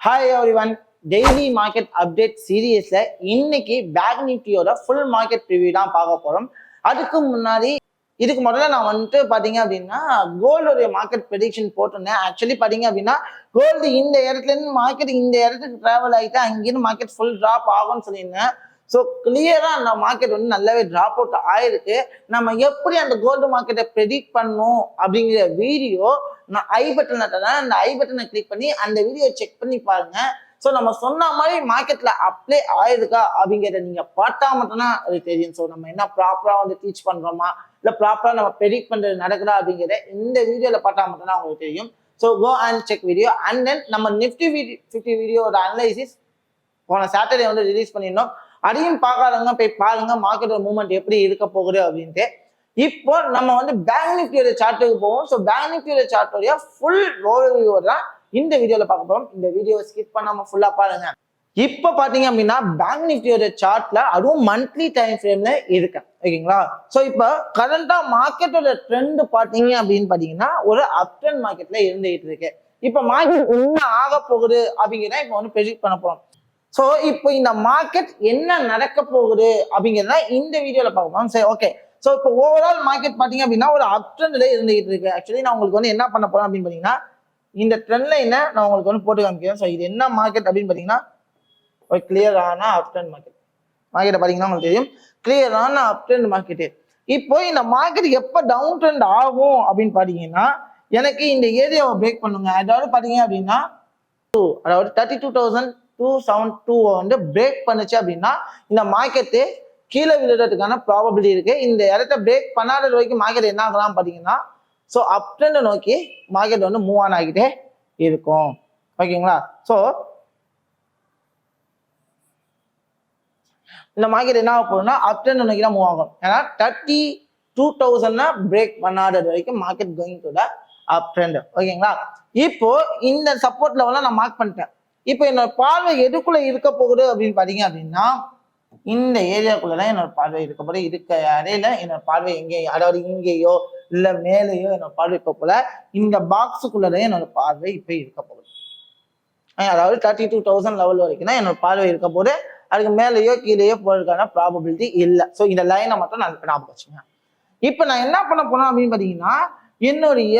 Hi everyone, daily market update series இன்னைக்கு bank நிஃப்டியோட full market preview தான் பார்க்க போறோம். இதுக்கு முதல்ல நான் வந்துட்டு பாத்தீங்க அப்படின்னா கோல்டோடைய மார்க்கெட் ப்ரெடிக்ஷன் போட்டிருந்தேன். ஆக்சுவலி பாத்தீங்க அப்படின்னா கோல்டு இந்த இடத்துல இருந்து மார்க்கெட் இந்த இடத்துக்கு டிராவல் ஆகிட்டு அங்கிருந்து மார்க்கெட் ஃபுல் டிராப் ஆகும்னு சொல்லியிருந்தேன். ஸோ கிளியரா அந்த மார்க்கெட் வந்து நல்லாவே டிராப் அவுட் ஆயிருக்கு. நம்ம எப்படி அந்த கோல்டு மார்க்கெட்டை ப்ரெடிக்ட் பண்ணணும் அப்படிங்கிற வீடியோ நான் ஐ பட்டன் அந்த ஐ பட்டனை கிளிக் பண்ணி அந்த வீடியோ செக் பண்ணி பாருங்க. ஸோ நம்ம சொன்ன மாதிரி மார்க்கெட்ல அப்ளை ஆயிருக்கா அப்படிங்கிறத நீங்க பார்த்தா மட்டும்தான் அது தெரியும். ஸோ நம்ம என்ன ப்ராப்பரா வந்து டீச் பண்றோமா இல்லை ப்ராப்பரா நம்ம ப்ரெடிக்ட் பண்றது நடக்குதா அப்படிங்கிறத இந்த வீடியோல பார்த்தா மட்டும்தான் உங்களுக்கு தெரியும். So go and check video and then நம்ம நிஃப்டி 50 வீடியோட அனலைசிஸ் போன சாட்டர்டே வந்து ரிலீஸ் பண்ணியிருந்தோம். அதையும் பார்க்காதவங்க போய் பாருங்க மார்க்கெட்டோட மூவ்மெண்ட் எப்படி இருக்க போகுது அப்படின்ட்டு. இப்போ நம்ம வந்து பேங்க் நிஃப்டியோட சார்ட்டுக்கு போவோம். ஸோ பேங்க் நிஃப்டியோட சார்ட்டோடைய ஃபுல் ஓவர்வியூ தான் இந்த வீடியோல பார்க்க போறோம். இந்த வீடியோவை ஸ்கிப் பண்ணாம ஃபுல்லா பாருங்க. இப்போ பாத்தீங்க அப்படின்னா பேங்க் நிஃப்டியோட சார்ட்ல அதுவும் மந்த்லி டைம் ஃப்ரேம்ல இருக்கு, ஓகேங்களா? ஸோ இப்போ கரண்டா மார்க்கெட்டோட ட்ரெண்ட் பாத்தீங்க அப்படின்னு பாத்தீங்கன்னா ஒரு அப் ட்ரெண்ட் மார்க்கெட்ல இருந்துகிட்டு இருக்கு. இப்போ மார்க்கெட் என்ன ஆக போகுது அப்படிங்கிறத இப்போ வந்து ப்ரெடிக்ட் பண்ண போறோம். ஸோ இப்போ இந்த மார்க்கெட் என்ன நடக்க போகுது அப்படிங்கிறத இந்த வீடியோல பார்க்க போறோம். சரி, ஓகே. ஸோ இப்போ ஓவரால் மார்க்கெட் பார்த்தீங்க அப்படின்னா ஒரு அப் ட்ரெண்ட்ல இருந்துகிட்டு இருக்கு. ஆக்சுவலி நான் உங்களுக்கு வந்து என்ன பண்ண போறேன் அப்படின்னு பார்த்தீங்கன்னா இந்த ட்ரெண்ட் லைனை நான் உங்களுக்கு வந்து போட்டு காமிக்கிறேன். ஸோ இது என்ன மார்க்கெட் அப்படின்னு பார்த்தீங்கன்னா ஒரு கிளியரான அப் ட்ரெண்ட் மார்க்கெட்டை பார்த்தீங்கன்னா உங்களுக்கு தெரியும், கிளியரான அப் ட்ரெண்ட் மார்க்கெட்டு. இப்போ இந்த மார்க்கெட் எப்போ டவுன் ட்ரெண்ட் ஆகும் அப்படின்னு பார்த்தீங்கன்னா எனக்கு இந்த ஏரியாவை பிரேக் பண்ணுங்க. அதாவது பார்த்தீங்க அப்படின்னா அதாவது 32,272 வந்து பிரேக் பண்ணுச்சு அப்படின்னா இந்த மார்க்கெட்டு கீழே விழுறதுக்கான ப்ராபபிலிட்டி இருக்கு. இந்த இடத்த பிரேக் பண்ணாத வரைக்கும் மார்க்கெட் என்ன ஆகலாம் பார்த்தீங்கன்னா ஸோ அப் ட்ரெண்டை நோக்கி மார்க்கெட் வந்து மூவ் ஆன் ஆகிட்டே இருக்கும், ஓகேங்களா? ஸோ இந்த மார்க்கெட் என்ன ஆக போகுதுன்னா அப் ட்ரெண்ட் நோக்கி தான் மூவ் ஆகும். ஏன்னா 32,000 பிரேக் பண்ணாதது வரைக்கும் market going to the up trend, ஓகேங்களா? இப்போ இந்த சப்போர்ட் லெவலை நான் மார்க் பண்ணிட்டேன். இப்போ என்னோட பார்வை எதுக்குள்ள இருக்க போகுது அப்படின்னு பாத்தீங்க அப்படின்னா இந்த ஏரியாக்குள்ளதான் என்னோட பார்வை இருக்க போகுது. இருக்க அறையில என்னோட பார்வை எங்கேயோ, அதாவது இங்கேயோ இல்ல மேலேயோ என்னோட பார்வை இப்ப போல இந்த பாக்ஸுக்குள்ளதான் என்னோட பார்வை இப்ப இருக்க போகுது. அதாவது 32,000 லெவல் வரைக்கும் தான் என்னோட பார்வை இருக்க போகுது. அதுக்கு மேலேயோ கீழேயோ போறதுக்கான ப்ராபபிலிட்டி இல்லை. ஸோ இந்த லைனை மட்டும் நான் ஞாபகம் வச்சுங்க. இப்போ நான் என்ன பண்ண போறேன் அப்படின்னு பாத்தீங்கன்னா என்னுடைய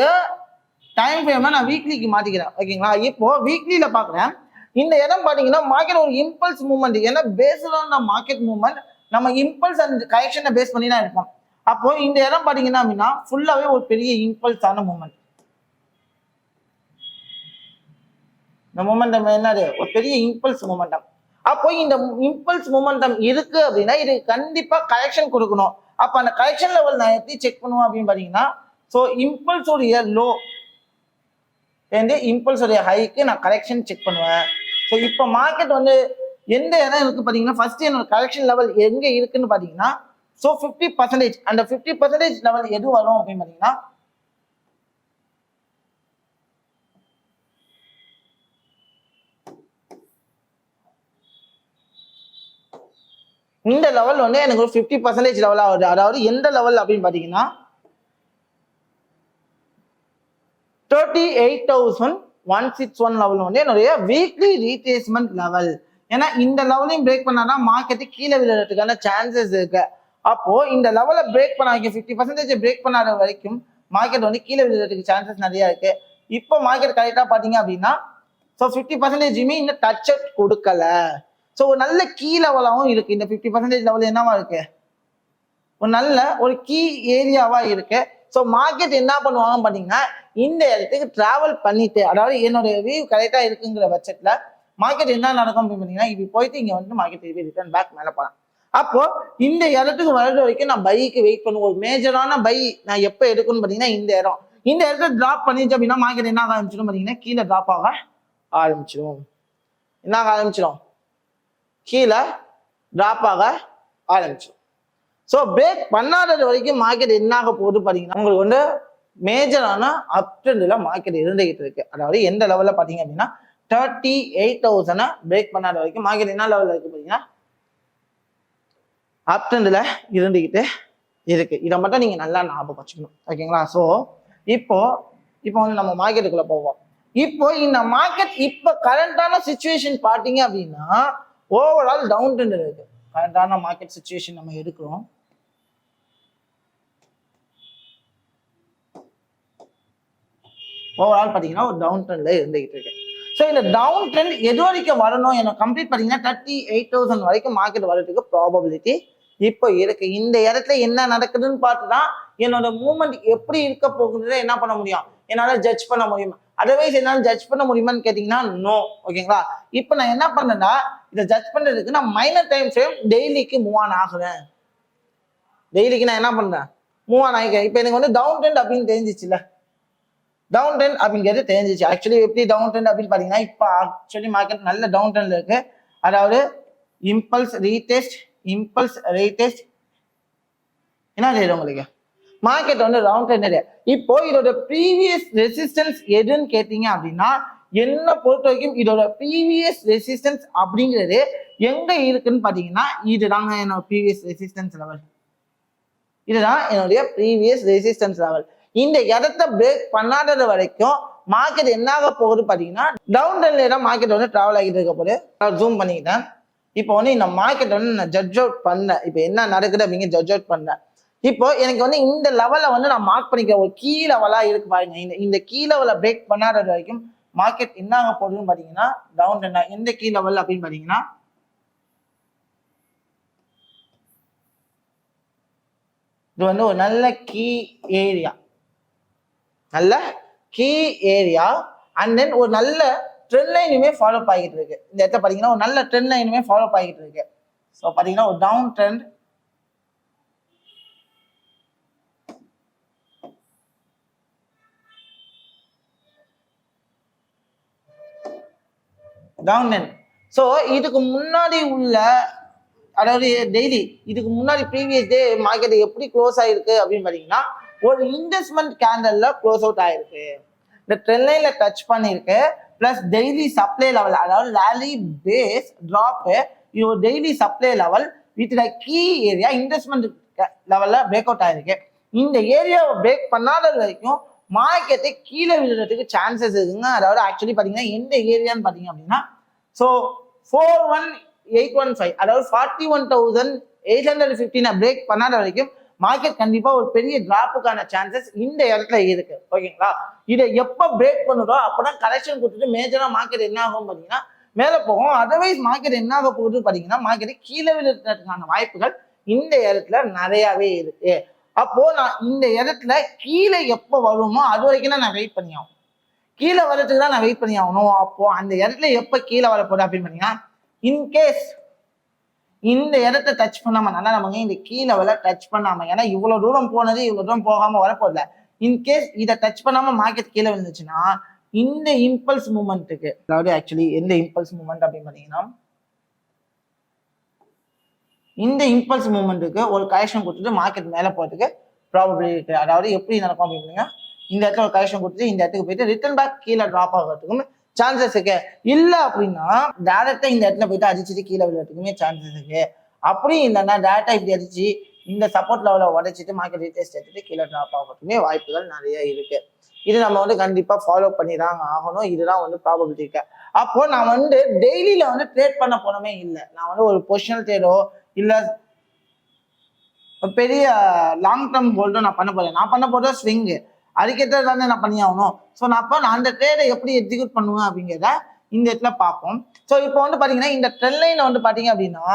டைம் ஃப்ரேமை நான் வீக்லிக்கு மாத்திக்கிறேன், ஓகேங்களா? இப்போ வீக்லியில பாக்குறேன். இந்த இடம் பாத்தீங்கன்னா மார்க்கெட் ஒரு இம்பல்ஸ் மூவ்மெண்ட். ஏன்னா based on the market movement நம்ம இம்பல்ஸ் அண்ட் கரெக்ஷனை பேஸ் பண்ணி தான் இருப்போம். அப்போ இந்த இடம் பாத்தீங்கன்னா அப்படின்னா ஃபுல்லாவே ஒரு பெரிய இம்பல்ஸ் ஆன மூவ்மெண்ட். இந்த மூமெண்டம் என்னது? ஒரு பெரிய இம்பல்ஸ் மூமெண்டம். அப்போ இந்த இம்பல்ஸ் மூமெண்டம் இருக்கு அப்படின்னா இது கண்டிப்பா கரெக்ஷன் கொடுக்கணும். அப்ப அந்த கரெக்ஷன் லெவல் நான் எப்படி செக் பண்ணுவேன் அப்படின்னு பாத்தீங்கன்னா ஸோ இம்பல்ஸ் உடைய லோ இம்பல்ஸ் உடைய ஹைக்கு நான் கரெக்ஷன் செக் பண்ணுவேன். ஸோ இப்போ மார்க்கெட் வந்து எந்த இடம் இருக்கு பார்த்தீங்கன்னா ஃபர்ஸ்ட் என்னோட கரெக்ஷன் லெவல் எங்க இருக்குன்னு பார்த்தீங்கன்னா ஸோ 50%. அந்த 50% லெவல் எது வரும் அப்படின்னு பார்த்தீங்கன்னா இந்த லெவல் வந்து எனக்கு ஒரு 50% லெவல் ஆகுது. அதாவது எந்த லெவல் அப்படின்னு பார்த்தீங்கன்னா 38,161 லெவல் வந்து என்னுடைய வீக்லி ரீட்ரேஸ்மெண்ட் லெவல். ஏன்னா இந்த லெவலையும் பிரேக் பண்ணாதான் மார்க்கெட்டு கீழே விழுறதுக்கான சான்சஸ் இருக்கு. அப்போ இந்த லெவலை பிரேக் பண்ண 50% பிரேக் பண்ணாத வரைக்கும் மார்க்கெட் வந்து கீழே விழுறதுக்கு சான்சஸ் நிறைய இருக்கு. இப்போ மார்க்கெட் கரெக்டா பாத்தீங்க அப்படின்னா ஸோ 50% இன்னும் டச் அவுட் கொடுக்கல. ஸோ ஒரு நல்ல கீ லெவலாகவும் இருக்கு. இந்த 50% லெவல் என்னவா இருக்கு? ஒரு நல்ல ஒரு கீ ஏரியாவா இருக்கு. ஸோ மார்க்கெட் என்ன பண்ணுவாங்கன்னு பார்த்தீங்கன்னா இந்த இடத்துக்கு டிராவல் பண்ணிட்டு, அதாவது என்னுடைய வியூ கரெக்டாக இருக்குங்கிற பட்சத்தில் மார்க்கெட் என்ன நடக்கும் அப்படின்னு பார்த்தீங்கன்னா இப்படி போயிட்டு இங்கே வந்து மார்க்கெட் திருப்பி ரிட்டர்ன் பேக் மேலே போகலாம். அப்போ இந்த இடத்துக்கு வர்றது வரைக்கும் நான் பைக்கு வெயிட் பண்ணுவோம். ஒரு மேஜரான பை நான் எப்போ எடுக்கணும்னு பார்த்தீங்கன்னா இந்த இடத்துல டிராப் பண்ணிச்சு அப்படின்னா மார்க்கெட் என்ன ஆக ஆரம்பிச்சிடும் பார்த்தீங்கன்னா கீழே டிராப் ஆக ஆரம்பிச்சிடும். என்ன ஆக ஆரம்பிச்சிடும்? கீழே டிராப் ஆக ஆரம்பிச்சிடும். ஸோ பிரேக் பண்ணாதது வரைக்கும் மார்க்கெட் என்ன ஆக போகுது பார்த்தீங்கன்னா உங்களுக்கு வந்து மேஜரான அப் ட்ரெண்ட்ல மார்க்கெட் இருந்துகிட்டு இருக்கு. அதாவது எந்த லெவலில் பார்த்தீங்க அப்படின்னா 38,000 பிரேக் பண்ணாத வரைக்கும் மார்க்கெட் என்ன லெவலில் இருக்கு பார்த்தீங்கன்னா அப் ட்ரெண்ட்ல இருந்துகிட்டு இருக்கு. இதை மட்டும் நீங்க நல்லா ஞாபகம் வச்சுக்கணும், ஓகேங்களா? ஸோ இப்போ வந்து நம்ம மார்க்கெட்டுக்குள்ள போவோம். இப்போ இந்த மார்க்கெட் இப்ப கரண்டான சிச்சுவேஷன் பாத்தீங்க அப்படின்னா ஓவரால் டவுன் ட்ரெண்ட் இருக்கு. கரண்டான மார்க்கெட் சிச்சுவேஷன் நம்ம எடுக்கிறோம். ஓவரால் பாத்தீங்கன்னா ஒரு டவுன் ட்ரெண்ட்ல இருந்துகிட்டு இருக்கு. ஸோ இந்த டவுன் ட்ரெண்ட் எது வரைக்கும் வரணும் எனக்கு கம்ப்ளீட் பாத்தீங்கன்னா 38,000 வரைக்கும் மார்க்கெட் வரதுக்கு ப்ராபபிலிட்டி இப்போ இருக்கு. இந்த இடத்துல என்ன நடக்குதுன்னு பார்த்துதான் என்னோட மூவ்மெண்ட் எப்படி இருக்க போகுதுன்னு என்ன பண்ண முடியும், என்னால ஜட்ஜ் பண்ண முடியும். அதர்வைஸ் என்னால ஜட்ஜ் பண்ண முடியுமான்னு கேட்டீங்கன்னா நோ. ஓகேங்களா? இப்போ நான் என்ன பண்ணேன்னா இதை ஜட்ஜ் பண்றதுக்கு நான் மைனர் டைம் ஃப்ரேம் டெய்லிக்கு மூவ் ஆன் ஆகுறேன். டெய்லிக்கு நான் என்ன பண்றேன், மூவ் ஆன் ஆகிக்கிறேன். இப்போ எனக்கு வந்து டவுன் ட்ரெண்ட் அப்படின்னு தெரிஞ்சிச்சுல, டவுன் ட்ரெண்ட் அப்படிங்கிறது தெரிஞ்சிச்சு. ஆக்சுவலி எப்படி டவுன் ட்ரெண்ட் அப்படின்னு பாத்தீங்கன்னா இப்போ ஆக்சுவலி மார்க்கெட் நல்ல டவுன் ட்ரெண்ட்ல இருக்கு. அதாவது இம்பல்ஸ் ரீடெஸ்ட், இம்பல்ஸ் ரீடெஸ்ட் என்ன செய்யுது உங்களுக்கு மார்க்கெட் வந்து ரவுண்ட் ட்ரெண்ட். இப்போ இதோட ப்ரீவியஸ் ரெசிஸ்டன்ஸ் எதுன்னு கேட்டீங்க அப்படின்னா என்ன பொறுத்த வரைக்கும் இதோட ப்ரீவியஸ் ரெசிஸ்டன்ஸ் அப்படிங்கிறது எங்க இருக்குன்னு பாத்தீங்கன்னா இதுதாங்க என்னோட ப்ரீவியஸ் ரெசிஸ்டன்ஸ் லெவல். இதுதான் என்னுடைய ப்ரீவியஸ் ரெசிஸ்டன்ஸ் லெவல். இந்த இடத்த பிரேக் பண்ணாதது வரைக்கும் மார்க்கெட் என்ன ஆக போகுது பாத்தீங்கன்னா டவுன் ட்ரெண்ட்ல தான் மார்க்கெட் வந்து டிராவல் ஆகிட்டு இருக்க போது. நான் ஜூம் பண்ணிக்கிட்டேன். இப்போ வந்து இந்த மார்க்கெட் வந்து நான் ஜட்ஜ் அவுட் பண்ணேன். இப்போ என்ன நடக்குது அப்படிங்க ஜட்ஜ் அவுட் பண்ணேன். இப்போ எனக்கு வந்து இந்த லெவலை வந்து நான் மார்க் பண்ணிக்கிறேன். ஒரு கீ லெவலா இருக்கு பாருங்க. இந்த கீ லெவலை பிரேக் பண்ணாதது வரைக்கும் மார்க்கெட் என்ன ஆக போகுதுன்னு பாத்தீங்கன்னா டவுன் ட்ரெண்ட். எந்த கீ லெவல் அப்படின்னு பாத்தீங்கன்னா இது வந்து ஒரு நல்ல கீ ஏரியா, நல்ல கீ ஏரியா. அண்ட் தென் ஒரு நல்ல ட்ரெண்ட் லைனுமே ஃபாலோ ஆகிட்டு இருக்கு. இந்த இடத்துல பாத்தீங்கன்னா ஒரு நல்ல ட்ரெண்ட் லைனுமே ஃபாலோ ஆகிட்டு இருக்கு. ஸோ பாத்தீங்கன்னா ஒரு down trend, down trend. So இதுக்கு முன்னாடி உள்ள அதாவது டெய்லி இதுக்கு முன்னாடி ப்ரீவியஸ் டே மார்க்கெட் எப்படி க்ளோஸ் ஆயிருக்கு அப்படின்னு பாத்தீங்கன்னா ஒரு இன்வெஸ்ட்மெண்ட் கேண்டல்ல க்ளோஸ் அவுட் ஆயிருக்கு. இந்த ட்ரெண்ட் லைன்ல டச் பண்ணிருக்கு. பிளஸ் டெய்லி சப்ளை லெவல் அதாவது லாலி பேஸ் டிராப் இது ஒரு daily supply level with key area investment லெவல்ல பிரேக் அவுட் ஆயிருக்கு. இந்த ஏரியாவை பிரேக் பண்ணாத வரைக்கும் மார்க்கெட்டை கீழே விழுறதுக்கு சான்சஸ் இருக்குங்க. அதாவது ஆக்சுவலி பாத்தீங்கன்னா எந்த ஏரியான்னு பாத்தீங்க அப்படின்னா ஸோ 41815 அதாவது 41,815 பிரேக் பண்ணாத வரைக்கும் மார்க்கெட் கண்டிப்பா ஒரு பெரிய டிராப்புக்கான சான்சஸ் இந்த இடத்துல இருக்கு. ஓகேங்களா? இதை எப்ப பிரேக் பண்ணுதோ அப்பதான் கரெக்ஷன் கொடுத்துட்டு மேஜரா மார்க்கெட் என்ன ஆகும் பாத்தீங்கன்னா மேல போகும். அதர்வைஸ் மார்க்கெட் என்ன ஆக போகுது பாத்தீங்கன்னா மார்க்கெட் கீழே விழுறதுக்கான வாய்ப்புகள் இந்த இடத்துல நிறையவே இருக்கு. அப்போ நான் இந்த இடத்துல கீழே எப்போ வருமோ அது வரைக்கும் தான் நான் வெயிட் பண்ணி ஆகணும். கீழே வர்றதுக்கு தான் நான் வெயிட் பண்ணி ஆகணும். அப்போ அந்த இடத்துல எப்ப கீழே வரப்போகுது அப்படின்னு பாத்தீங்கன்னா இன்கேஸ் இந்த இடத்த டச் பண்ணாம நல்லா நமக்கு இந்த கீழே வர டச் பண்ணாம, ஏன்னா இவ்வளவு தூரம் போனது இவ்வளவு தூரம் போகாம வரப்போதில்ல. இன்கேஸ் இதை டச் பண்ணாம மார்க்கெட் கீழே விழுந்துச்சுன்னா இந்த இம்பல்ஸ் மூமெண்ட்டுக்கு அதாவது ஆக்சுவலி எந்த இம்பல்ஸ் மூமெண்ட் அப்படின்னு பாத்தீங்கன்னா இந்த இம்பல்ஸ் மூமெண்ட்டுக்கு ஒரு கரெக்ஷன் கொடுத்துட்டு மார்க்கெட் மேல போறதுக்கு ப்ராபபிலிட்டி இருக்கு. அதாவது எப்படி நடக்கும் அப்படின்னா இந்த இடத்துல ஒரு கரெக்ஷன் கொடுத்துட்டு இந்த இடத்துக்கு போயிட்டு ரிட்டர்ன் பேக் கீழே டிராப் ஆகிறதுக்கும் சான்சஸ் இருக்கு. இல்ல அப்படின்னா டேரக்டா இந்த இடத்துல போயிட்டு அடிச்சுட்டு கீழே விழுறதுக்குமே சான்சஸ் இருக்கு. அப்படி இல்லைன்னா டேரக்டா இப்படி அடிச்சு இந்த சப்போர்ட் லெவலை உடைச்சிட்டு மார்க்கெட் ரீடெஸ்ட் எடுத்துட்டு கீழே டிராப் ஆகிறதுக்குமே வாய்ப்புகள் நிறைய இருக்கு. இது நம்ம வந்து கண்டிப்பா ஃபாலோ பண்ணி தான் ஆகணும். இதுதான் வந்து ப்ராபபிலிட்டி இருக்கு. அப்போ நான் வந்து டெய்லியில வந்து ட்ரேட் பண்ண போனமே இல்லை. நான் வந்து ஒரு பொசிஷனல் ட்ரேடோ இல்ல பெரிய லாங் டேர்ம் ஹோல்டோ நான் பண்ண போறேன். நான் பண்ண போறது ஸ்விங்கு, அதுக்கேற்றது தானே நான் பண்ணி ஆகணும். ஸோ நான் அப்போ நான் அந்த ட்ரேடை எப்படி எக்ஸிக்யூட் பண்ணுவேன் அப்படிங்கிறத இந்த இடத்துல பார்ப்போம். ஸோ இப்போ வந்து பாத்தீங்கன்னா இந்த ட்ரெண்ட் லைன்ல வந்து பாத்தீங்க அப்படின்னா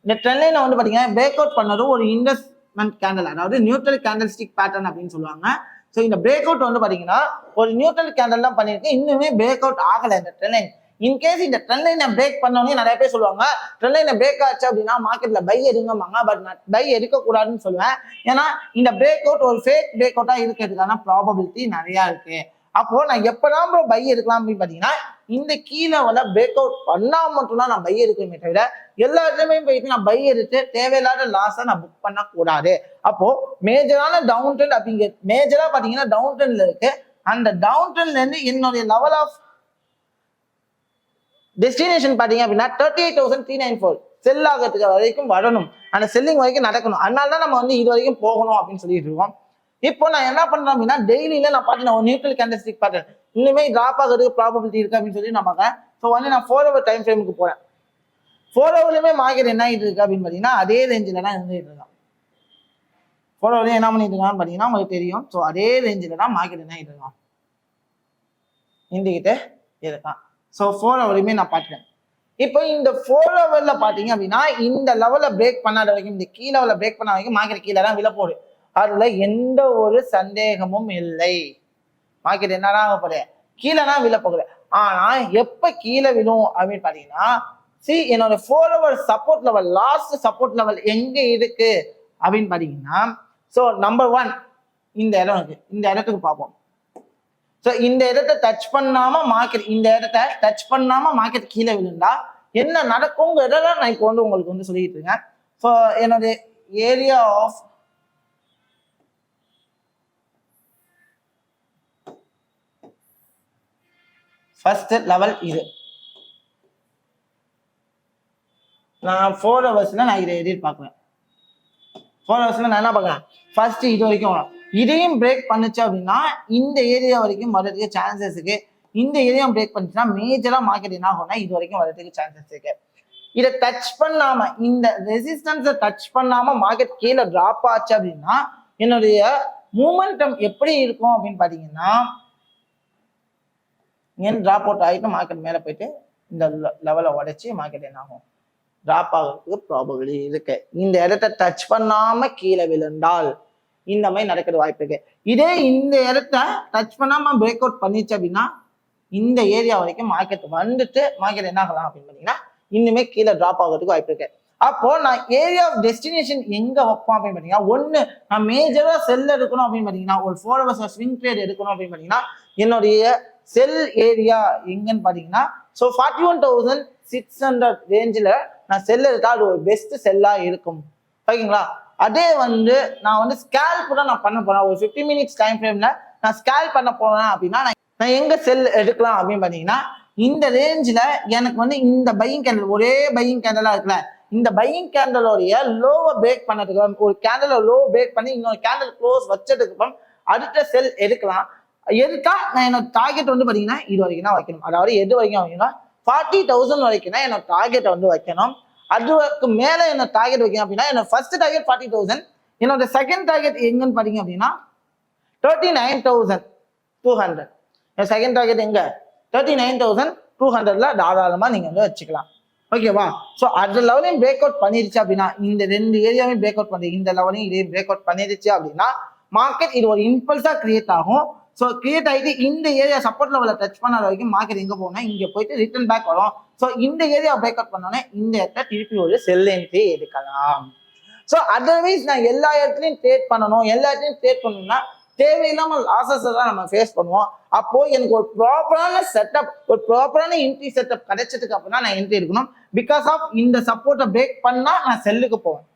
இந்த ட்ரெண்ட் லைன்ல வந்து பாத்தீங்கன்னா பிரேக் அவுட் பண்ணது ஒரு இன்வெஸ்ட்மெண்ட் கேண்டல், அதாவது நியூட்ரல் கேண்டல் ஸ்டிக் பேட்டர்ன் அப்படின்னு சொல்லுவாங்க. ஸோ இந்த பிரேக் அவுட் வந்து பாத்தீங்கன்னா ஒரு நியூட்ரல் கேண்டல் தான் பண்ணிருக்கு. இன்னுமே பிரேக் அவுட் ஆகலை இந்த ட்ரெண்ட் லைன். இன்கேஸ் இந்த ட்ரெண்ட் லைனை பிரேக் பண்ணோன்னே நிறைய பேர் சொல்லுவாங்க ட்ரெண்ட் லைனை பிரேக் ஆச்சு அப்படின்னா மார்க்கெட்ல பை எடுங்கம்பாங்க. பட் நான் பை எடுக்கக்கூடாதுன்னு சொல்லுவேன். ஏன்னா இந்த பிரேக் அவுட் ஒரு ஃபேக் பிரேக் அவுட்டா இருக்கிறதுக்கான ப்ராபபிலிட்டி நிறைய இருக்கு. அப்போ நான் எப்பதான் பை எடுக்கலாம் அப்படின்னு பாத்தீங்கன்னா இந்த கீழே வர பிரேக் அவுட் பண்ணா மட்டும்தான் நான் பை எடுக்கணுமே தவிர எல்லா இடத்துலயுமே போயிட்டு நான் பை எடுத்து தேவையில்லாத லாஸை நான் புக் பண்ண கூடாது. அப்போ மேஜரான டவுன் ட்ரெண்ட் அப்படிங்கிறது மேஜரா பாத்தீங்கன்னா டவுன் ட்ரெண்ட்ல இருக்கு. அந்த டவுன் ட்ரெண்ட்ல இருந்து என்னுடைய லெவல் ஆஃப் டெஸ்டினேஷன் பாத்தீங்க அப்படின்னா 38,394 செல் ஆகிறதுக்கு வரைக்கும் வரணும். அந்த செல்லிங் வரைக்கும் நடக்கணும். அதனாலதான் நம்ம வந்து இது வரைக்கும் போகணும் அப்படின்னு சொல்லிட்டு இருக்கோம். இப்போ நான் என்ன பண்றேன் அப்படின்னா டெய்லியில நான் பாத்தீங்கன்னா ஒரு நியூட்ரல் கேண்டல் ஸ்டிக் பேட்டர்ன் இன்னுமே டிராப் ஆகிறதுக்கு ப்ராபபிலிட்டி இருக்கு அப்படின்னு சொல்லி நான் பார்க்கறேன். ஸோ வந்து நான் 4 hour டைம் ஃப்ரேமுக்கு போறேன். 4 hourலயுமே மார்க்கெட் என்ன ஆகிட்டு இருக்கு அப்படின்னு பார்த்தீங்கன்னா அதே ரேஞ்சில் தான் இருந்துட்டு இருக்கான். 4 hourலயும் என்ன பண்ணிட்டு இருக்கான்னு பார்த்தீங்கன்னா உங்களுக்கு தெரியும். ஸோ அதே ரேஞ்சில் தான் மார்க்கெட் என்ன ஆகிட்டு இருக்கான், இருந்துகிட்டே இருக்கான். ஸோ 4 hourலயுமே நான் பார்த்துட்டேன். இப்போ இந்த 4 hourல பார்த்தீங்க அப்படின்னா இந்த லெவலில் பிரேக் பண்ணாத வரைக்கும், இந்த கீழே லெவலில் பிரேக் பண்ணாத வரைக்கும் மார்க்கெட் கீழே தான் விழ போகுது. அதுல எந்த ஒரு சந்தேகமும் இல்லை. மார்க்கெட் என்னதான் ஆக போகுது, கீழே தான் விழ போகுது. ஆனா எப்ப கீழே விழும் அப்படின்னு பாத்தீங்கன்னா, என்னோட 4 hour support level, last support level எங்க இருக்கு அப்படின்னு பாத்தீங்கன்னா, ஸோ நம்பர் 1 இந்த இடம் இருக்கு. இந்த இடத்துக்கு பார்ப்போம். ஸோ இந்த இடத்தை டச் பண்ணாம மார்க்கெட், இந்த இடத்த டச் பண்ணாம மார்க்கெட் கீழே விழுந்தா என்ன நடக்குங்கிறத நான் இப்போ வந்து உங்களுக்கு வந்து சொல்லிட்டு இருக்கேன். ஸோ என்னோட ஏரியா ஆஃப் ஃபர்ஸ்ட் லெவல் இது. நான் 4 hours நான் இதை எடிட் பார்க்குவேன். 4 hours நான் என்ன பார்க்குறேன், ஃபர்ஸ்ட் இது வரைக்கும் வரும். இதையும் பிரேக் பண்ணுச்சு அப்படின்னா இந்த ஏரியா வரைக்கும் வர்றதுக்கு சான்சஸ் இருக்கு. இந்த ஏரியா பிரேக் பண்ணுச்சுன்னா மேஜரா மார்க்கெட் என்ன ஆகும்னா இது வரைக்கும் வர்றதுக்கு சான்சஸ் இருக்கு. இதை டச் பண்ணாம, இந்த ரெசிஸ்டன்ஸை டச் பண்ணாம மார்க்கெட் கீழே டிராப் ஆச்சு அப்படின்னா என்னுடைய மூமெண்டம் எப்படி இருக்கும் அப்படின்னு பாத்தீங்கன்னா, ஏன் டிராப் அவுட் ஆகிட்டு மார்க்கெட் மேலே போயிட்டு இந்த லெவலை உடைச்சி மார்க்கெட் என்ன ஆகும், டிராப் ஆகிறதுக்கு ப்ராபபிலிட்டி இருக்கு. இந்த இடத்த டச் பண்ணாம கீழே விழுந்தால் இந்த மாதிரி நடக்கிற வாய்ப்பு இருக்கு. இதே இந்த இடத்த டச் பண்ணாம பிரேக் அவுட் பண்ணிச்சு அப்படின்னா இந்த ஏரியா வரைக்கும் மார்க்கெட் வந்துட்டு மார்க்கெட் என்ன ஆகலாம் அப்படின்னு பார்த்தீங்கன்னா இன்னுமே கீழே டிராப் ஆகிறதுக்கு வாய்ப்பு இருக்கு. அப்போ நான் ஏரியா ஆஃப் டெஸ்டினேஷன் எங்க வைப்போம் அப்படின்னு பார்த்தீங்கன்னா, ஒன்று நான் மேஜரா செல் எடுக்கணும் அப்படின்னு பார்த்தீங்கன்னா, ஒரு 4 hours ஸ்விங் ட்ரேட் எடுக்கணும் அப்படின்னு பார்த்தீங்கன்னா என்னுடைய செல் ஏரியா எங்கன்னு பார்த்தீங்கன்னா, ஸோ 41,600 ரேஞ்சில் நான் செல் எடுத்தா அது ஒரு பெஸ்ட் செல்லா இருக்கும். ஓகேங்களா? அதே வந்து நான் வந்து ஸ்கேல்ப் தான் நான் பண்ண போறேன். ஒரு 50 minutes டைம் ஃப்ரேம்ல நான் ஸ்கேல்ப் பண்ண போறேன் அப்படின்னா நான் எங்க செல் எடுக்கலாம் அப்படின்னு பார்த்தீங்கன்னா, இந்த ரேஞ்சில் எனக்கு வந்து இந்த பையிங் கேண்டல், ஒரே பையிங் கேண்டலா இருக்குல்ல, இந்த பையிங் கேண்டலோடைய லோவை பிரேக் பண்ணதுக்கு, ஒரு கேண்டல லோ பிரேக் பண்ணி இன்னொரு கேண்டல் க்ளோஸ் வச்சதுக்கு அப்புறம் அடுத்த செல் எடுக்கலாம். எதுக்கா நான் என்னோட டார்கெட் வந்து பார்த்தீங்கன்னா இது வரைக்கும் தான் வைக்கணும். அதாவது எது வரைக்கும் வைக்கணும், 40,000 வரைக்கும் தான் என்னோட டார்கெட்டை வந்து வைக்கணும். அதுக்கு மேல என்ன டார்கெட் வைக்கணும் அப்படின்னா, என்னோட ஃபர்ஸ்ட் டார்கெட் 40,000, என்னோட செகண்ட் டார்கெட் எங்கன்னு பாத்தீங்க அப்படின்னா 39,200. என் செகண்ட் டார்கெட் எங்க 39,200ல தாராளமா நீங்க வந்து வச்சுக்கலாம். ஓகேவா? ஸோ அந்த லெவலையும் பிரேக் அவுட் பண்ணிருச்சு அப்படின்னா, இந்த 2 ஏரியாவையும் பிரேக் அவுட் பண்ணி இந்த லெவலையும் இதையும் பிரேக் அவுட் பண்ணிருச்சு அப்படின்னா மார்க்கெட் இது ஒரு இம்பல்ஸா கிரியேட் ஆகும். ஸோ கிரியேட் ஆகிட்டு இந்த ஏரியா சப்போர்ட் லெவலில் டச் பண்ணாத வரைக்கும் மார்க்கெட் எங்கே போகணும், இங்கே போயிட்டு ரிட்டர்ன் பேக் வரும். ஸோ இந்த ஏரியா பிரேக் அவுட் பண்ணோன்னே இந்த இடத்துல திருப்பி ஒரு செல் என்ட்ரி எடுக்கலாம். ஸோ அதர்வைஸ் நான் எல்லா இடத்துலையும் ட்ரேட் பண்ணணும், எல்லா இடத்துலையும் ட்ரேட் பண்ணணும்னா தேவையில்லாமல் லாசஸை தான் நம்ம ஃபேஸ் பண்ணுவோம். அப்போ எனக்கு ஒரு ப்ராப்பரான செட்டப், ஒரு ப்ராப்பரான என்ட்ரி செட்டப் கிடைச்சதுக்கு அப்படின்னா நான் என்ட்ரி எடுக்கணும். பிகாஸ் ஆஃப் இந்த சப்போர்ட்டை பிரேக் பண்ணா நான் செல்லுக்கு போவேன்.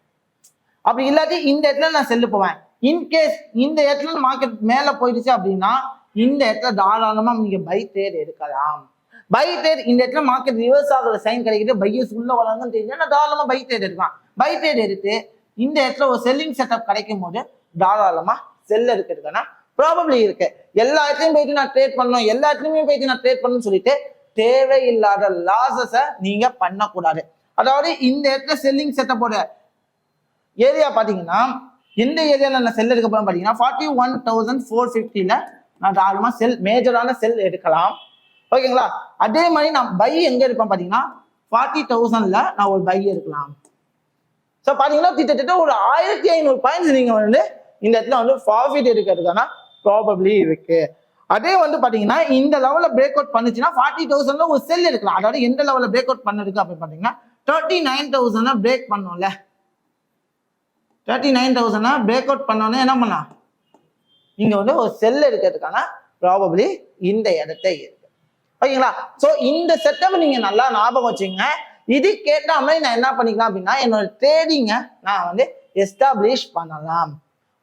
அப்படி இல்லாட்டி இந்த இடத்துல நான் செல்லு போவேன். இன்கேஸ் இந்த இடத்துல மார்க்கெட் மேல போயிடுச்சு அப்படின்னா இந்த இடத்துல தாராளமா நீங்க பை ட்ரேட் எடுக்கலாம். பை ட்ரேட் இந்த இடத்துல மார்க்கெட் ரிவர்ஸ் ஆகுற சைன் கிடைக்குது, பையர்ஸ் உள்ள வளர்ந்துன்னு தெரிஞ்சா தாராளமா பை ட்ரேட் எடுக்கலாம். பை ட்ரேட் எடுத்து இந்த இடத்துல ஒரு செல்லிங் செட்டப் கிடைக்கும் போது தாராளமா செல் எடுக்கிறதுக்கான ப்ராபபிலிட்டி இருக்கு. எல்லா இடத்துலையும் போயிட்டு நான் ட்ரேட் பண்ணணும், எல்லா இடத்துலையுமே போயிட்டு நான் ட்ரேட் பண்ணணும்னு சொல்லிட்டு தேவையில்லாத லாசஸை நீங்க பண்ணக்கூடாது. அதாவது இந்த இடத்துல செல்லிங் செட்டப்போட ஏரியா பாத்தீங்கன்னா, எந்த ஏரியால நான் செல் எடுக்க போறேன் பாத்தீங்கன்னா 41,450ல நான் தாராளமா செல், மேஜரான செல் எடுக்கலாம். ஓகேங்களா? அதே மாதிரி நான் பை எங்க எடுப்பேன் பாத்தீங்கன்னா 40,000ல நான் ஒரு பை எடுக்கலாம். ஸோ பாத்தீங்கன்னா கிட்டத்தட்ட ஒரு 1,500 பாயிண்ட்ஸ் நீங்க வந்து இந்த இடத்துல வந்து ப்ராஃபிட் எடுக்கிறதுக்கான ப்ராபபிலிட்டி இருக்கு. அதே வந்து பாத்தீங்கன்னா இந்த லெவல்ல பிரேக் அவுட் பண்ணுச்சுன்னா 40,000ல ஒரு செல் எடுக்கலாம். அதாவது எந்த லெவல்ல பிரேக் அவுட் பண்ணிருக்கு அப்படின்னு பாத்தீங்கன்னா 39,000 பிரேக் பண்ணோம்ல, 39,000 பிரேக் அவுட் பண்ணோன்னே என்ன பண்ணலாம், நீங்க வந்து ஒரு செல் எடுக்கிறதுக்கான ப்ராபபிலிட்டி இந்த இடத்த இருக்கு. ஓகேங்களா? ஸோ இந்த செட்டப் நீங்க நல்லா ஞாபகம் வச்சுங்க. இது கேட்ட மாதிரி நான் என்ன பண்ணிக்கலாம் அப்படின்னா என்னோட ட்ரேடிங்கை நான் வந்து எஸ்டாப்ளிஷ் பண்ணலாம்.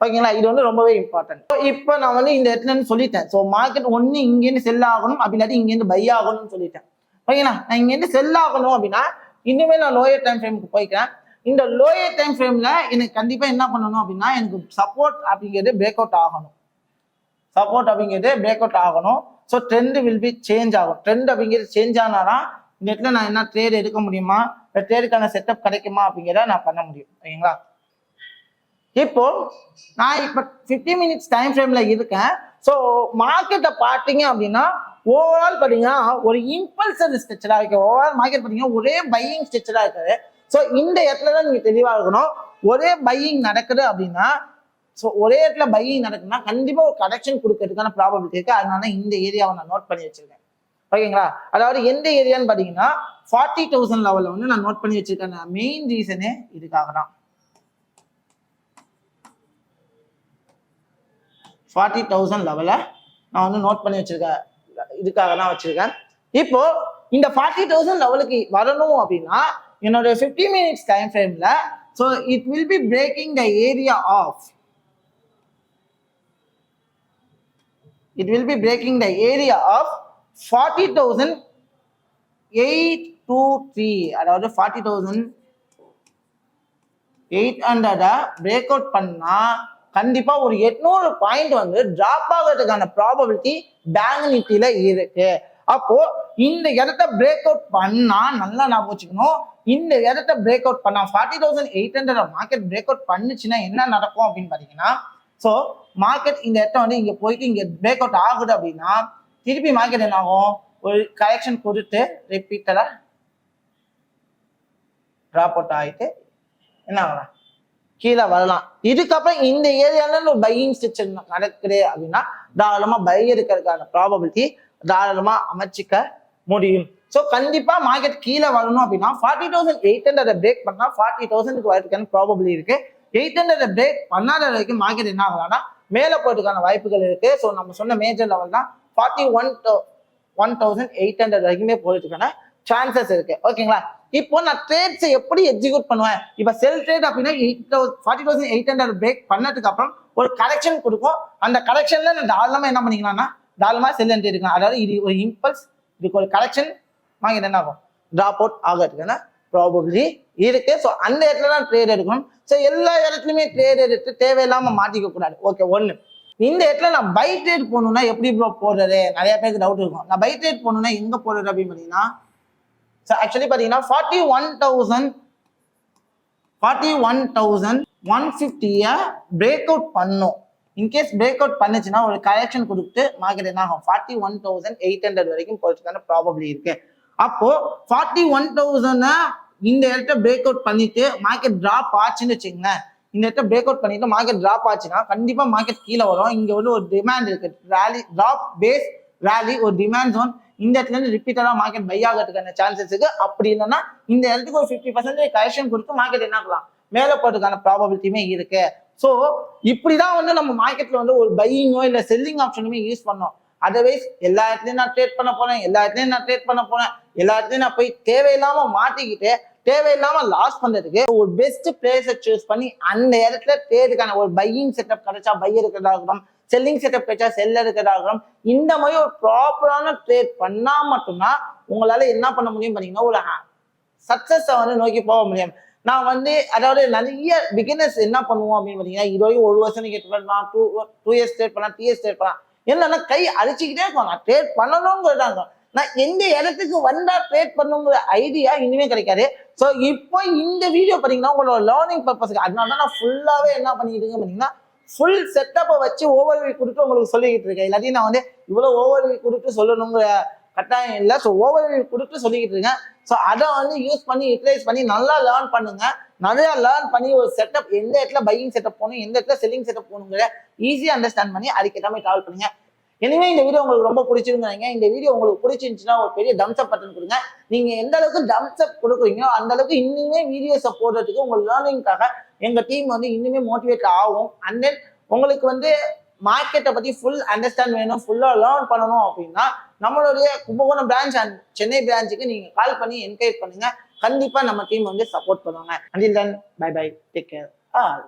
ஓகேங்களா? இது வந்து ரொம்பவே இம்பார்ட்டன்ட். இப்போ நான் வந்து இந்த இடத்துல சொல்லிட்டேன். ஸோ மார்க்கெட் ஒன்று இங்கேருந்து செல் ஆகணும், அப்படி இல்லாட்டி இங்கேருந்து பை ஆகணும்னு சொல்லிட்டேன். ஓகேங்களா? நான் இங்கேருந்து செல் ஆகணும் அப்படின்னா இன்னுமே நான் லோயர் டைம் ஃப்ரேமுக்கு போய்க்கிறேன். இந்த லோயர் டைம் ஃப்ரேம்ல எனக்கு கண்டிப்பா என்ன பண்ணணும் அப்படின்னா எனக்கு சப்போர்ட் அப்படிங்கிறது பிரேக் அவுட் ஆகணும். சப்போர்ட் அப்படிங்கிறது பிரேக் அவுட் ஆகணும். So trend will be change ஆகும். ட்ரெண்ட் அப்படிங்கிறது சேஞ்ச் ஆனாதான் இந்த இடத்துல நான் என்ன ட்ரேட் எடுக்க முடியுமா, ட்ரேடுக்கான செட்டப் கிடைக்குமா அப்படிங்கிறத நான் பண்ண முடியும். ஓகேங்களா? இப்போ நான் இப்போ 50 மினிட்ஸ் டைம் ஃப்ரேம்ல இருக்கேன். ஸோ மார்க்கெட்டை பார்த்தீங்க அப்படின்னா ஓவரால் பார்த்தீங்கன்னா ஒரு இம்பல்சர் ஸ்ட்ரக்சரா இருக்கு. ஓவரால் மார்க்கெட் பார்த்தீங்கன்னா ஒரே பையிங் ஸ்ட்ரக்சரா இருக்குது. ஸோ இந்த இடத்துல தான் நீங்க தெளிவா இருக்கணும். ஒரே பையிங் நடக்குது அப்படின்னா, ஸோ ஒரே இடத்துல பையிங் நடக்குதுன்னா கண்டிப்பா ஒரு கரெக்ஷன் கொடுக்கறதுக்கான ப்ராபபிலிட்டி இருக்கு. அதனால இந்த ஏரியாவை நான் நோட் பண்ணி வச்சிருக்கேன். ஓகேங்களா? அதாவது எந்த ஏரியான்னு பாத்தீங்கன்னா 40,000 லெவல்ல வந்து நான் நோட் பண்ணி வச்சிருக்கேன். மெயின் ரீசனே இதுக்காக தான். 40,000 லெவல நான் வந்து நோட் பண்ணி வச்சிருக்கேன். இதுக்காக தான் வச்சிருக்கேன். இப்போ இந்த 40,000 லெவலுக்கு வரணும் அப்படின்னா என்னோட 50 மினிட்ஸ் டைம் ஃப்ரேம்ல so it will be breaking the area of 40,823. அதாவது 40,800 பிரேக் அவுட் பண்ணா கண்டிப்பா ஒரு 800 பாயிண்ட் வந்து டிராப் ஆகிறதுக்கான ப்ராபபிலிட்டி பேங்க் நிஃப்டில இருக்கு. அப்போ இந்த இடத்த பிரேக் அவுட் பண்ணா நல்லா ஞாபகம் வச்சுக்கணும். இந்த இடத்த பிரேக் அவுட் பண்ணா 40,800 மார்க்கெட் பிரேக் அவுட் பண்ணுச்சுன்னா என்ன நடக்கும் அப்படின்னு பாத்தீங்கன்னா, ஸோ மார்க்கெட் இந்த இடத்த வந்து இங்க போயிட்டு இங்க பிரேக் அவுட் ஆகுது அப்படின்னா திருப்பி மார்க்கெட் என்ன ஆகும், ஒரு கரெக்ஷன் கொடுத்து ரிப்பீட்டடா டிராப் அவுட் ஆகிட்டு என்ன ஆகலாம், கீழே வரலாம். இதுக்கப்புறம் இந்த ஏரியால ஒரு பையிங் ஸ்ட்ரக்சர் நடக்குது அப்படின்னா தாராளமா பை இருக்கிறதுக்கான ப்ராபபிலிட்டி தாராளமா அமைச்சிக்க முடியும். ஸோ கண்டிப்பா மார்க்கெட் கீழே வரணும் அப்படின்னா 40,800 பிரேக் பண்ணா 40,000 வரதுக்கான ப்ராபபிலிட்டி இருக்கு. 800 பிரேக் பண்ணாத வரைக்கும் மார்க்கெட் என்ன ஆகலாம்னா மேல போறதுக்கான வாய்ப்புகள் இருக்கு. ஸோ நம்ம சொன்ன மேஜர் லெவல் தான் 41,800 வரைக்குமே போறதுக்கான சான்சஸ் இருக்கு. ஓகேங்களா? இப்போ நான் ட்ரேட்ஸ் எப்படி எக்ஸிக்யூட் பண்ணுவேன், இப்போ செல் ட்ரேட் அப்படின்னா 40,800 பிரேக் பண்ணதுக்கு அப்புறம் ஒரு கரெக்ஷன் கொடுக்கும். அந்த கரெக்ஷன்ல நான் தாராளமா என்ன பண்ணிக்கலாம்னா தாராளமா செல் என்ட்ரி எடுக்கலாம். அதாவது இது ஒரு இம்பல்ஸ், இதுக்கு ஒரு கரெக்ஷன் மார்க்கெட் என்ன ஆகும், டிராப் அவுட் ஆகிறதுக்கான ப்ராபபிலிட்டி இருக்கு. ஸோ அந்த இடத்துல தான் ட்ரேட் எடுக்கணும். ஸோ எல்லா இடத்துலையுமே ட்ரேட் எடுத்து தேவையில்லாம மாட்டிக்க கூடாது. ஓகே, ஒன்று இந்த இடத்துல நான் பை ட்ரேட் போகணும்னா எப்படி ப்ரோ போடுறது, நிறைய பேருக்கு டவுட் இருக்கும். நான் பை ட்ரேட் போகணும்னா எங்க போடுறது அப்படின்னு பார்த்தீங்கன்னா, ஸோ ஆக்சுவலி பார்த்தீங்கன்னா 41,150 பிரேக் அவுட் பண்ணும். இன்கேஸ் பிரேக் அவுட் பண்ணுச்சுன்னா ஒரு கரெக்ஷன் கொடுத்து மார்க்கெட் என்ன ஆகும், 41,800 வரைக்கும் போறதுக்கான ப்ராபபிலிட்டி இருக்கு. அப்போ 41,000 இந்த இடத்த பிரேக் அவுட் பண்ணிட்டு மார்க்கெட் டிராப் ஆச்சுன்னு வச்சுக்கோங்க. இந்த இடத்த பிரேக் அவுட் பண்ணிட்டு மார்க்கெட் டிராப் ஆச்சுன்னா கண்டிப்பா மார்க்கெட் கீழே வரும். இங்க வந்து ஒரு டிமாண்ட் இருக்கு, ரேலி டிராப் பேஸ் ரேலி, ஒரு டிமாண்ட் ஜோன். இந்த இடத்துல இருந்து ரிப்பீட்டடா மார்க்கெட் பை ஆகிறதுக்கான சான்சஸ் இருக்கு. அப்படி இல்லைன்னா இந்த இடத்துக்கு ஒரு 50% கரெக்ஷன் கொடுத்து மார்க்கெட் என்ன ஆகலாம், மேல போறதுக்கான ப்ராபபிலிட்டியுமே இருக்கு. ஸோ இப்படிதான் வந்து நம்ம மார்க்கெட்ல வந்து ஒரு பையிங்கோ இல்லை செல்லிங் ஆப்ஷனுமே யூஸ் பண்ணோம். அதர்வைஸ் எல்லா இடத்துலையும் நான் ட்ரேட் பண்ண போறேன், எல்லா இடத்துலையும் நான் போய் தேவையில்லாம மாட்டிக்கிட்டு தேவையில்லாம லாஸ் பண்றதுக்கு ஒரு பெஸ்ட் பிளேஸை சூஸ் பண்ணி அந்த இடத்துல ட்ரேடுக்கான ஒரு பையிங் செட்டப் கிடைச்சா பை இருக்கிறதா இருக்கட்டும், செல்லிங் செட்டப் கிடைச்சா செல்ல இருக்கிறதா இருக்கட்டும், இந்த மாதிரி ஒரு ப்ராப்பரான ட்ரேட் பண்ணா மட்டும்தான் உங்களால என்ன பண்ண முடியும் பாத்தீங்கன்னா ஒரு சக்சஸை வந்து நோக்கி போக முடியும். நான் வந்து அதாவது நிறைய பிகினர்ஸ் என்ன பண்ணுவோம் அப்படின்னு பார்த்தீங்கன்னா, இதுவரையும் 1 வருஷம் நீங்க நான் 2 இயர்ஸ் ட்ரேட் பண்ணலாம், 3 இயர்ஸ் ட்ரேட் பண்ணலாம், என்னன்னா கை அடிச்சுக்கிட்டே இருக்கும். நான் ட்ரேட் பண்ணணுங்கிறதாங்க, நான் எந்த இடத்துக்கு வந்தா ட்ரேட் பண்ணுங்கிற ஐடியா இனிமே கிடைக்காது. ஸோ இப்போ இந்த வீடியோ பார்த்தீங்கன்னா உங்களோட லேர்னிங் பர்பஸ்க்கு, அதனால தான் நான் ஃபுல்லாவே என்ன பண்ணிக்கிட்டு இருக்கேன் பார்த்தீங்கன்னா ஃபுல் செட்டப்பை வச்சு ஓவர்வியூ கொடுத்து உங்களுக்கு சொல்லிக்கிட்டு இருக்கேன். இல்லாட்டி நான் வந்து இவ்வளோ ஓவர்வியூ கொடுத்து சொல்லணுங்கிற கட்டாயம் இல்லை. ஸோ ஓவர்வியூ கொடுத்து சொல்லிக்கிட்டு இருக்கேன். ஸோ அதை வந்து யூஸ் பண்ணி யூட்டிலைஸ் பண்ணி நல்லா லேர்ன் பண்ணுங்க. நிறைய லேர்ன் பண்ணி ஒரு செட்டப், எந்த இடத்துல பையிங் செட்டப் போகணும், எந்த இடத்துல செல்லிங் செட்டப் போகணுங்கிற ஈஸியாக அண்டர்ஸ்டாண்ட் பண்ணி அதுக்கேற்ற மாதிரி ட்ராவல் பண்ணுங்க. எனவே இந்த வீடியோ உங்களுக்கு ரொம்ப பிடிச்சிருந்தாங்க. இந்த வீடியோ உங்களுக்கு பிடிச்சிருந்துச்சுன்னா ஒரு பெரிய தம்ஸ் அப் பட்டன் கொடுங்க. நீங்க எந்த அளவுக்கு தம்ஸ் அப் கொடுக்குறீங்களோ அந்த அளவுக்கு இன்னுமே வீடியோஸை போடுறதுக்கு உங்க லேர்னிங்காக எங்க டீம் வந்து இன்னுமே மோட்டிவேட் ஆகும். அண்ட் தென் உங்களுக்கு வந்து மார்க்கெட்டை பத்தி ஃபுல் அண்டர்ஸ்டாண்ட் வேணும், ஃபுல்லா லேர்ன் பண்ணணும் அப்படின்னா நம்மளுடைய கும்பகோணம் பிரான்ச் அண்ட் சென்னை பிரான்ச்சுக்கு நீங்க கால் பண்ணி என்கரேஜ் பண்ணுங்க. கண்டிப்பா நம்ம டீம் வந்து சப்போர்ட் பண்ணுவாங்க. until then bye bye, take care all.